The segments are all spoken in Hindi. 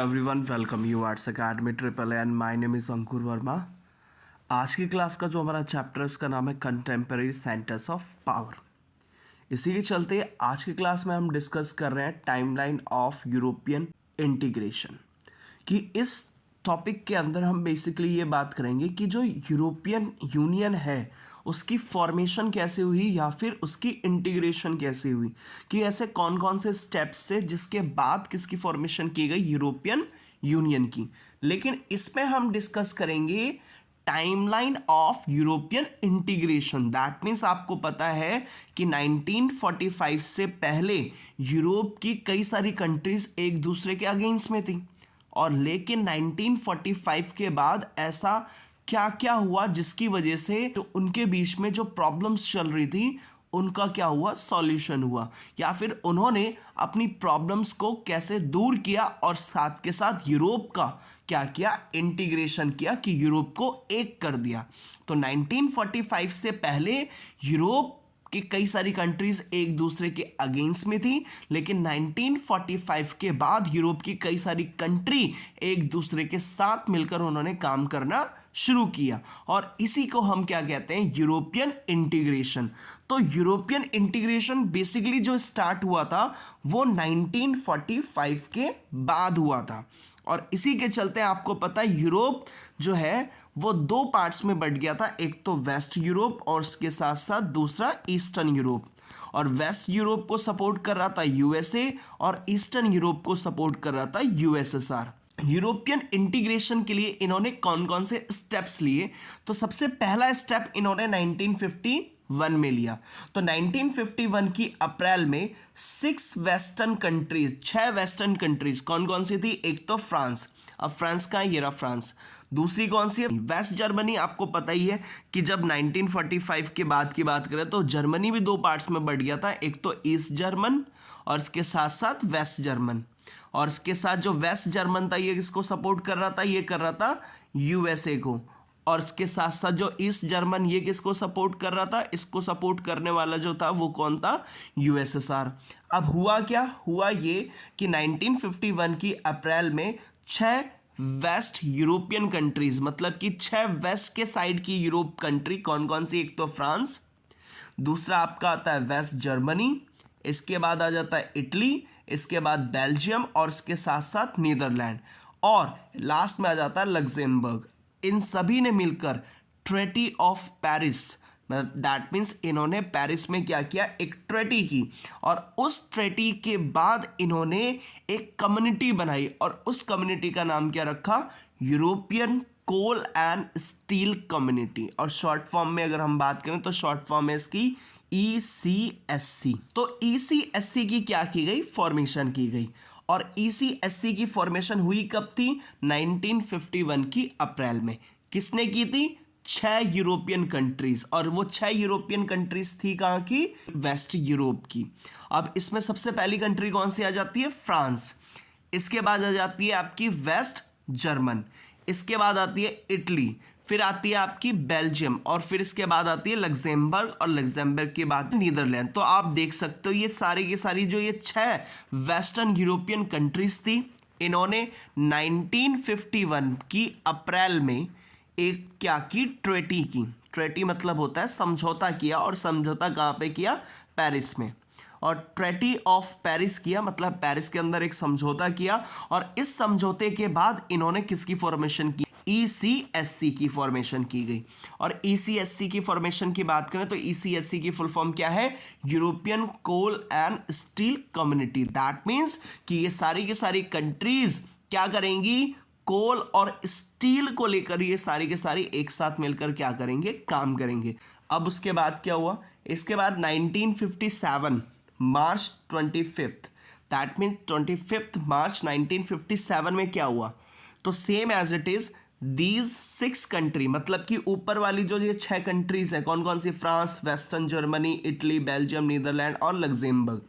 Everyone, welcome you arts academy triple N. My name is Ankur Verma. आज की क्लास का जो हमारा चैप्टर है उसका नाम है कंटेम्प्रेरी सेंटर्स ऑफ पावर। इसी के चलते आज की क्लास में हम डिस्कस कर रहे हैं टाइमलाइन ऑफ यूरोपियन इंटीग्रेशन। कि इस टॉपिक के अंदर हम बेसिकली ये बात करेंगे कि जो यूरोपियन यूनियन है उसकी फॉर्मेशन कैसे हुई या फिर उसकी इंटीग्रेशन कैसे हुई, कि ऐसे कौन कौन से स्टेप्स थे जिसके बाद किसकी फॉर्मेशन की गई यूरोपियन यूनियन की। लेकिन इसमें हम डिस्कस करेंगे timeline of European integration. That means आपको पता है कि 1945 से पहले यूरोप की कई सारी कंट्रीज एक दूसरे के अगेंस्ट में थी, और लेकिन 1945 के बाद ऐसा क्या क्या हुआ जिसकी वजह से तो उनके बीच में जो प्रॉब्लम्स चल रही थी उनका क्या हुआ, सॉल्यूशन हुआ, या फिर उन्होंने अपनी प्रॉब्लम्स को कैसे दूर किया और साथ के साथ यूरोप का क्या किया, इंटीग्रेशन किया, कि यूरोप को एक कर दिया। तो 1945 से पहले यूरोप कि कई सारी कंट्रीज एक दूसरे के अगेंस्ट में थी, लेकिन 1945 के बाद यूरोप की कई सारी कंट्री एक दूसरे के साथ मिलकर उन्होंने काम करना शुरू किया, और इसी को हम क्या कहते हैं, यूरोपियन इंटीग्रेशन। तो यूरोपियन इंटीग्रेशन बेसिकली जो स्टार्ट हुआ था वो 1945 के बाद हुआ था, और इसी के चलते आपको पता है यूरोप जो है वो दो पार्ट्स में बट गया था, एक तो वेस्ट यूरोप और उसके साथ साथ दूसरा ईस्टर्न यूरोप। और वेस्ट यूरोप को सपोर्ट कर रहा था यूएसए और ईस्टर्न यूरोप को सपोर्ट कर रहा था यूएसएसआर। यूरोपियन इंटीग्रेशन के लिए इन्होंने कौन कौन से स्टेप्स लिए, तो सबसे पहला स्टेप इन्होंने 1951 में लिया। तो 1951 की अप्रैल में 6 वेस्टर्न कंट्रीज कौन कौन सी थी, एक तो फ्रांस। अब फ्रांस का ये रहा फ्रांस। दूसरी कौन सी है, वेस्ट जर्मनी। आपको पता ही है कि जब 1945 के बाद की बात करें तो जर्मनी भी दो पार्ट्स में बढ़ गया था, एक तो ईस्ट जर्मन और इसके साथ साथ वेस्ट जर्मन। और इसके साथ जो वेस्ट जर्मन था ये किसको सपोर्ट कर रहा था, ये कर रहा था यूएसए को। और इसके साथ साथ जो ईस्ट जर्मन ये किसको सपोर्ट कर रहा था, इसको सपोर्ट करने वाला जो था वो कौन था, यूएसएसआर। अब हुआ क्या, हुआ ये कि 1951 की अप्रैल में 6 वेस्ट यूरोपियन कंट्रीज, मतलब कि 6 वेस्ट के साइड की यूरोप कंट्री कौन कौन सी, एक तो फ्रांस, दूसरा आपका आता है वेस्ट जर्मनी, इसके बाद आ जाता है इटली, इसके बाद बेल्जियम और इसके साथ साथ नीदरलैंड, और लास्ट में आ जाता है लग्जेमबर्ग। इन सभी ने मिलकर treaty of Paris, that means इन्होंने पेरिस में क्या किया, एक ट्रीटी की, और उस ट्रीटी के बाद इन्होंने एक कम्युनिटी बनाई, और उस कम्युनिटी का नाम क्या रखा, European coal and steel community. और शॉर्ट फॉर्म में अगर हम बात करें तो शॉर्ट फॉर्म है इसकी ECSC। तो ECSC की क्या की गई, फॉर्मेशन की गई, और ECSC की फॉर्मेशन हुई कब थी, 1951 की अप्रैल में। किसने की थी, 6 यूरोपियन कंट्रीज, और वो 6 यूरोपियन कंट्रीज थी कहाँ की, वेस्ट यूरोप की। अब इसमें सबसे पहली कंट्री कौन सी आ जाती है, फ्रांस। इसके बाद आ जाती है आपकी वेस्ट जर्मन, इसके बाद आती है इटली, फिर आती है आपकी बेल्जियम, और फिर इसके बाद आती है लग्जेमबर्ग, और लग्जेमबर्ग के बाद नीदरलैंड। तो आप देख सकते हो ये सारी की सारी जो ये 6 वेस्टर्न यूरोपियन कंट्रीज थी, इन्होंने 1951 की अप्रैल में एक क्या की, ट्रीटी की। ट्रीटी मतलब होता है समझौता किया, और समझौता कहाँ पे किया, पेरिस में। और ट्रीटी ऑफ पेरिस किया, मतलब पेरिस के अंदर एक समझौता किया, और इस समझौते के बाद इन्होंने किसकी फॉर्मेशन की, ECSC की फॉर्मेशन की गई। और ECSC की फॉर्मेशन की बात करें तो ECSC की फुल फॉर्म क्या है, European coal and steel community. That means कि ये सारी की सारी कंट्रीज क्या करेंगी, कोल और स्टील को लेकर ये सारी के सारी एक साथ मिलकर क्या करेंगे, काम करेंगे। अब उसके बाद क्या हुआ, इसके बाद 1957 मार्च 25, दैट मीन्स 25 मार्च 1957 में क्या हुआ, तो same as it is these 6 country, मतलब कि ऊपर वाली जो ये 6 कंट्रीज है कौन कौन सी, France, western Germany, Italy, Belgium, Netherland और लग्जेमबर्ग,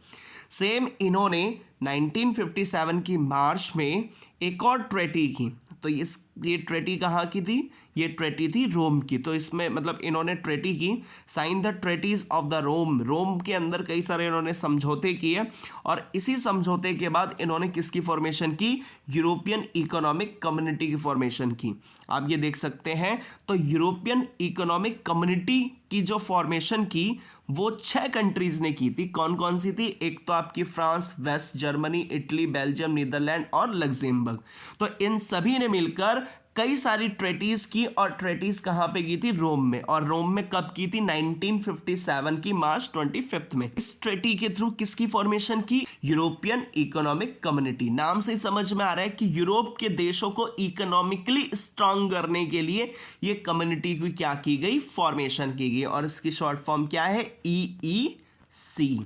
सेम इन्होंने 1957 की मार्च में एक और ट्रीटी की। तो इस ये ट्रेटी कहाँ की थी, ये ट्रेटी थी रोम की। तो इसमें मतलब इन्होंने ट्रेटी की, साइन द ट्रेटीज ऑफ द रोम, रोम के अंदर कई सारे इन्होंने समझौते किए और इसी समझौते के बाद इन्होंने किसकी फॉर्मेशन की, यूरोपियन इकोनॉमिक कम्युनिटी की फॉर्मेशन की। आप ये देख सकते हैं। तो यूरोपियन इकोनॉमिक कम्युनिटी की जो फॉर्मेशन की वो 6 कंट्रीज ने की थी। कौन कौन सी थी, एक तो आपकी France, West Germany, Italy, Belgium, Netherland और लग्जमबर्ग। तो इन सभी ने मिलकर कई सारी ट्रेटीज की और ट्रेटीज कहां पे की थी, रोम में। और रोम में कब की थी, 1957 की मार्च 25 में। इस ट्रेटी के थ्रू किसकी फॉर्मेशन की, यूरोपियन इकोनॉमिक कम्युनिटी। नाम से समझ में आ रहा है कि यूरोप के देशों को इकोनॉमिकली स्ट्रांग करने के लिए ये कम्युनिटी की क्या की गई, फॉर्मेशन की गई। और इसकी शॉर्ट फॉर्म क्या है, EEC।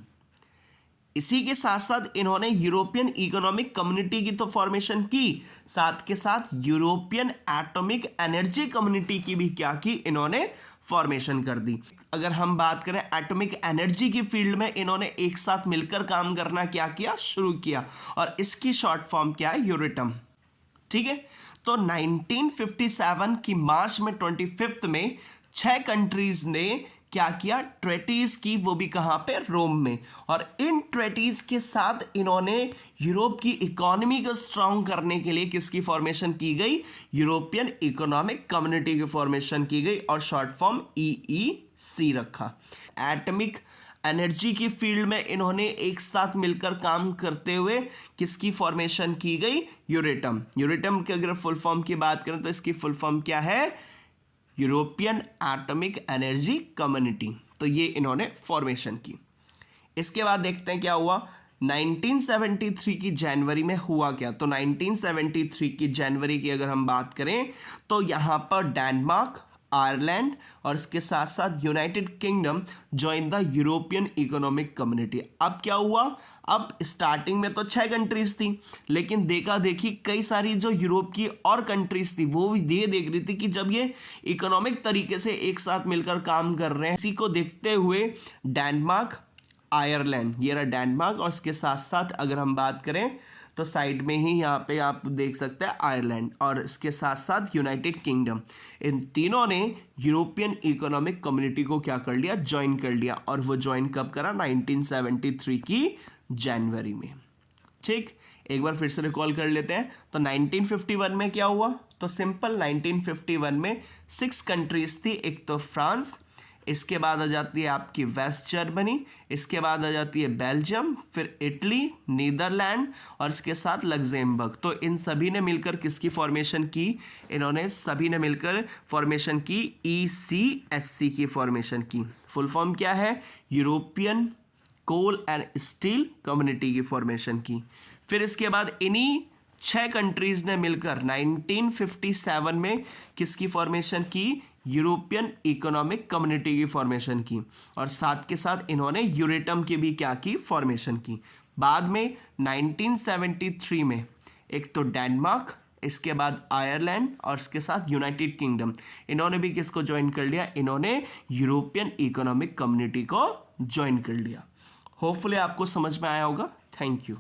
इसी के साथ साथ इन्होंने यूरोपियन इकोनॉमिक कम्युनिटी की तो फॉर्मेशन की, साथ के साथ यूरोपियन एटॉमिक एनर्जी कम्युनिटी की भी क्या की, इन्होंने फॉर्मेशन कर दी। अगर हम बात करें एटॉमिक एनर्जी की फील्ड में, इन्होंने एक साथ मिलकर काम करना क्या किया, शुरू किया। और इसकी शॉर्ट फॉर्म क्या है, यूरेटम। ठीक है। तो 1957 की मार्च में 25 में 6 कंट्रीज ने क्या किया, ट्रेटीज की, वो भी कहां पे, रोम में। और इन ट्रेटीज के साथ इन्होंने यूरोप की इकोनॉमी को स्ट्रांग करने के लिए किसकी फॉर्मेशन की गई, यूरोपियन इकोनॉमिक कम्युनिटी की फॉर्मेशन की गई और शॉर्ट फॉर्म EEC रखा। एटॉमिक एनर्जी की फील्ड में इन्होंने एक साथ मिलकर काम करते हुए किसकी फॉर्मेशन की गई, यूरेटम। यूरेटम की अगर फुल फॉर्म की बात करें तो इसकी फुल फॉर्म क्या है, यूरोपियन एटॉमिक एनर्जी कम्युनिटी। तो ये इन्होंने फॉर्मेशन की। इसके बाद देखते हैं क्या हुआ 1973 की जनवरी में हुआ क्या। तो 1973 की जनवरी की अगर हम बात करें तो यहाँ पर डेनमार्क, आयरलैंड और इसके साथ साथ United kingdom join the European economic community. अब क्या हुआ, अब स्टार्टिंग में तो 6 कंट्रीज थी, लेकिन देखा देखी कई सारी जो यूरोप की और कंट्रीज थी वो भी ये देख रही थी कि जब ये इकोनॉमिक तरीके से एक साथ मिलकर काम कर रहे हैं, इसी को देखते हुए डेनमार्क, आयरलैंड, ये रहा डेनमार्क और इसके साथ साथ अगर हम बात करें तो साइड में ही यहाँ पे आप देख सकते हैं आयरलैंड और इसके साथ साथ यूनाइटेड किंगडम, इन तीनों ने यूरोपियन इकोनॉमिक कम्युनिटी को क्या कर लिया, ज्वाइन कर लिया। और वो ज्वाइन कब करा, 1973 की जनवरी में। ठीक, एक बार फिर से रिकॉल कर लेते हैं। तो 1951 में क्या हुआ, तो सिंपल 1951 में 6 कंट्रीज थी। एक तो फ्रांस, इसके बाद आ जाती है आपकी वेस्ट जर्मनी, इसके बाद आ जाती है बेल्जियम, फिर इटली, नीदरलैंड और इसके साथ लग्जमबर्ग। तो इन सभी ने मिलकर किसकी फॉर्मेशन की, इन्होंने सभी ने मिलकर फॉर्मेशन की ECSC की फॉर्मेशन की। फुल फॉर्म क्या है, European coal and steel community की फॉर्मेशन की। फिर इसके बाद इन्हीं 6 कंट्रीज ने मिलकर 1957 में किसकी फॉर्मेशन की, यूरोपियन इकोनॉमिक कम्युनिटी की फॉर्मेशन की। और साथ के साथ इन्होंने यूरेटम की भी क्या की, फॉर्मेशन की। बाद में 1973 में एक तो डेनमार्क, इसके बाद आयरलैंड और इसके साथ यूनाइटेड किंगडम, इन्होंने भी किसको ज्वाइन कर लिया, इन्होंने यूरोपियन इकोनॉमिक कम्युनिटी को ज्वाइन कर लिया। होपफुली आपको समझ में आया होगा। Thank you.